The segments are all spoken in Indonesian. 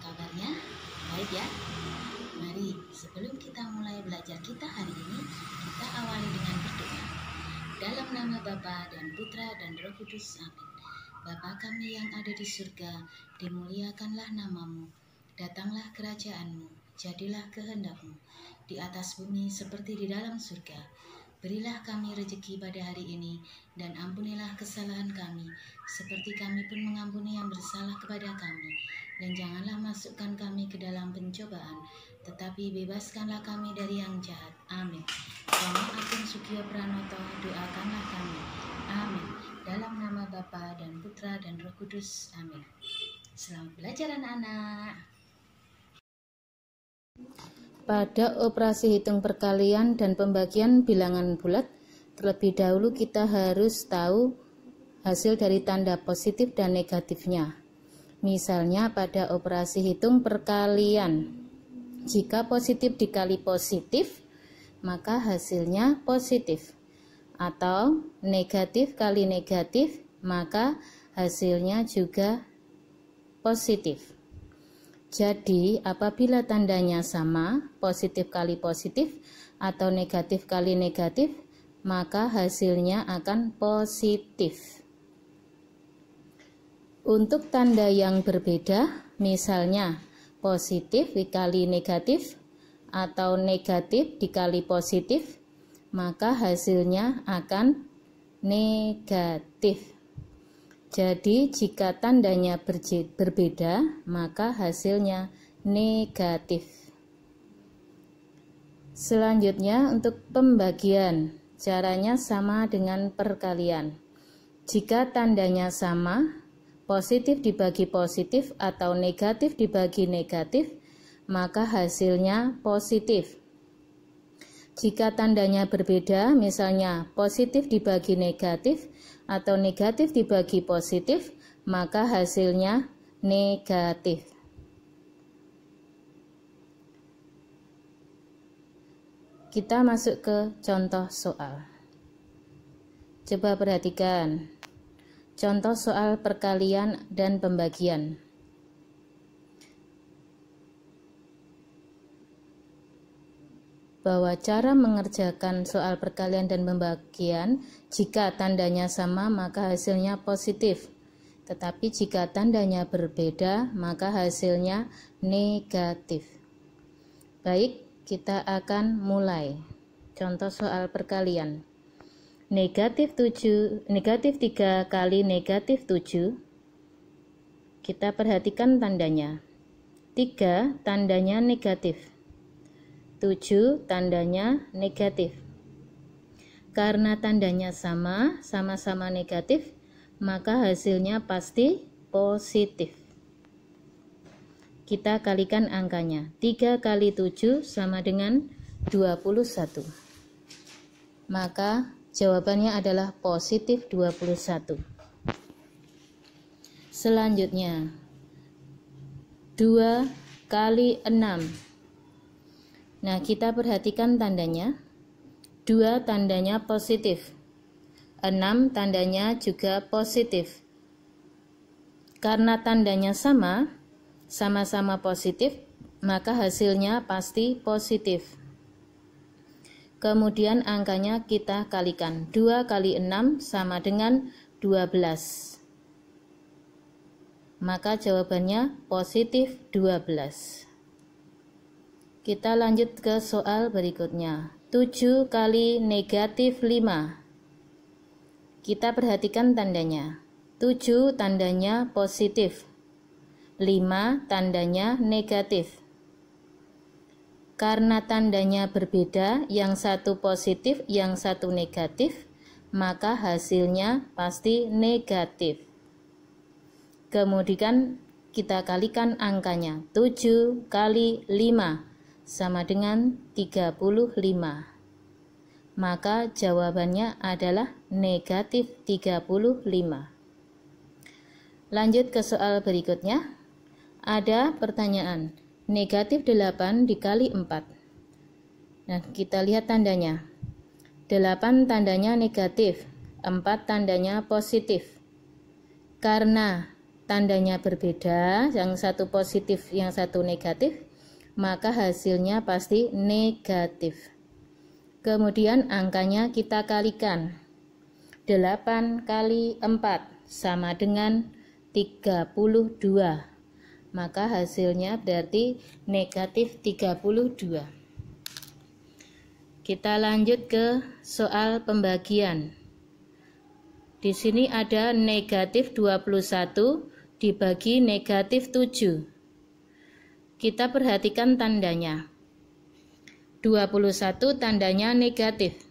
kabarnya? Baik ya? Mari sebelum kita mulai belajar kita hari ini, kita awali dengan berdoa. Dalam nama Bapa dan Putra dan Roh Kudus, amin. Bapa kami yang ada di surga, dimuliakanlah namamu. Datanglah kerajaanmu, jadilah kehendakmu, di atas bumi seperti di dalam surga. Berilah kami rezeki pada hari ini, dan ampunilah kesalahan kami, seperti kami pun mengampuni yang bersalah kepada kami. Dan janganlah masukkan kami ke dalam pencobaan, tetapi bebaskanlah kami dari yang jahat. Amin. Romo Agung Sugio Pranoto, doakanlah kami. Amin. Dalam nama Bapa dan Putra dan Roh Kudus. Amin. Selamat belajar anak-anak. Pada operasi hitung perkalian dan pembagian bilangan bulat, terlebih dahulu kita harus tahu hasil dari tanda positif dan negatifnya. Misalnya pada operasi hitung perkalian, jika positif dikali positif, maka hasilnya positif. Atau negatif kali negatif, maka hasilnya juga positif. Jadi, apabila tandanya sama, positif kali positif atau negatif kali negatif, maka hasilnya akan positif. Untuk tanda yang berbeda, misalnya positif dikali negatif atau negatif dikali positif, maka hasilnya akan negatif. Jadi, jika tandanya berbeda, maka hasilnya negatif. Selanjutnya, untuk pembagian, caranya sama dengan perkalian. Jika tandanya sama, positif dibagi positif atau negatif dibagi negatif, maka hasilnya positif. Jika tandanya berbeda, misalnya positif dibagi negatif atau negatif dibagi positif, maka hasilnya negatif. Kita masuk ke contoh soal. Coba perhatikan. Contoh soal perkalian dan pembagian. Bahwa cara mengerjakan soal perkalian dan pembagian, jika tandanya sama maka hasilnya positif, tetapi jika tandanya berbeda maka hasilnya negatif. Baik, kita akan mulai. Contoh soal perkalian. Negatif 3 kali negatif 7. Kita perhatikan tandanya. 3 tandanya negatif, 7 tandanya negatif. Karena tandanya sama-sama negatif, maka hasilnya pasti positif. Kita kalikan angkanya. 3 kali 7 sama dengan 21. Maka jawabannya adalah positif 21. Selanjutnya, 2 kali 6. Nah, kita perhatikan tandanya. 2 tandanya positif. 6 tandanya juga positif. Karena tandanya sama-sama positif, maka hasilnya pasti positif. Kemudian angkanya kita kalikan. 2 kali 6 sama dengan 12. Maka jawabannya positif 12. Kita lanjut ke soal berikutnya. 7 kali negatif 5. Kita perhatikan tandanya. 7 tandanya positif. 5 tandanya negatif. Karena tandanya berbeda, yang satu positif, yang satu negatif, maka hasilnya pasti negatif. Kemudian kita kalikan angkanya. 7 kali 5 sama dengan 35. Maka jawabannya adalah negatif 35. Lanjut ke soal berikutnya. Ada pertanyaan, negatif 8 dikali 4. Nah, kita lihat tandanya. 8 tandanya negatif, 4 tandanya positif. Karena tandanya berbeda, yang satu positif, yang satu negatif, maka hasilnya pasti negatif. Kemudian angkanya kita kalikan. 8 kali 4 sama dengan 32. Maka hasilnya berarti negatif 32. Kita lanjut ke soal pembagian. Di sini ada negatif 21 dibagi negatif 7. Kita perhatikan tandanya. 21 tandanya negatif.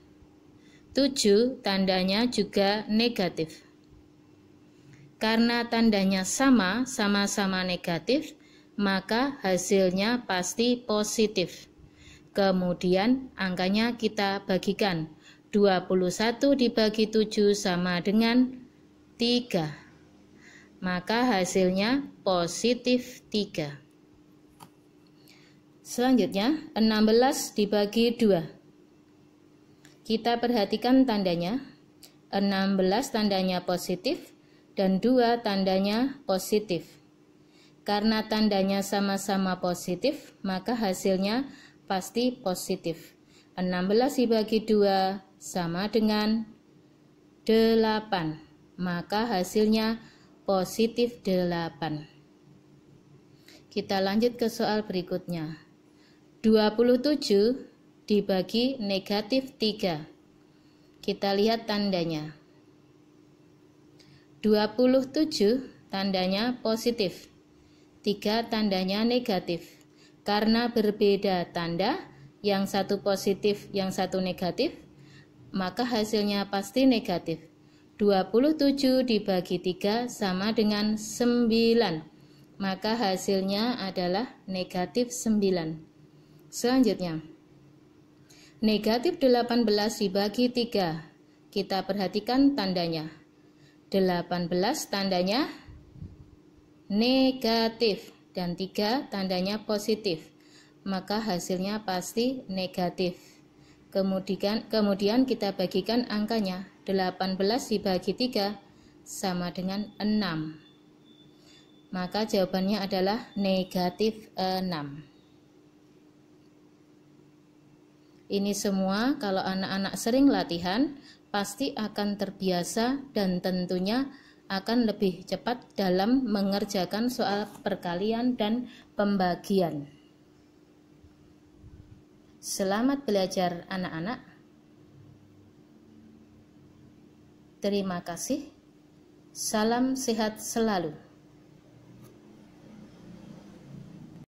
7 tandanya juga negatif. Karena tandanya sama-sama negatif, maka hasilnya pasti positif. Kemudian angkanya kita bagikan. 21 dibagi 7 sama dengan 3. Maka hasilnya positif 3. Selanjutnya 16 dibagi 2. Kita perhatikan tandanya. 16 tandanya positif dan 2 tandanya positif. Karena tandanya sama-sama positif, maka hasilnya pasti positif. 16 dibagi 2 sama dengan 8. Maka hasilnya positif 8. Kita lanjut ke soal berikutnya. 27 dibagi negatif 3. Kita lihat tandanya. 27 tandanya positif. 3 tandanya negatif. Karena berbeda tanda, yang satu positif, yang satu negatif, maka hasilnya pasti negatif. 27 dibagi 3 sama dengan 9. Maka hasilnya adalah negatif 9. Selanjutnya, negatif 18 dibagi 3. Kita perhatikan tandanya. 18 tandanya negatif dan 3 tandanya positif. Maka hasilnya pasti negatif. Kemudian kita bagikan angkanya. 18 dibagi 3 sama dengan 6. Maka jawabannya adalah negatif 6. Ini semua kalau anak-anak sering latihan, pasti akan terbiasa dan tentunya akan lebih cepat dalam mengerjakan soal perkalian dan pembagian. Selamat belajar anak-anak. Terima kasih. Salam sehat selalu.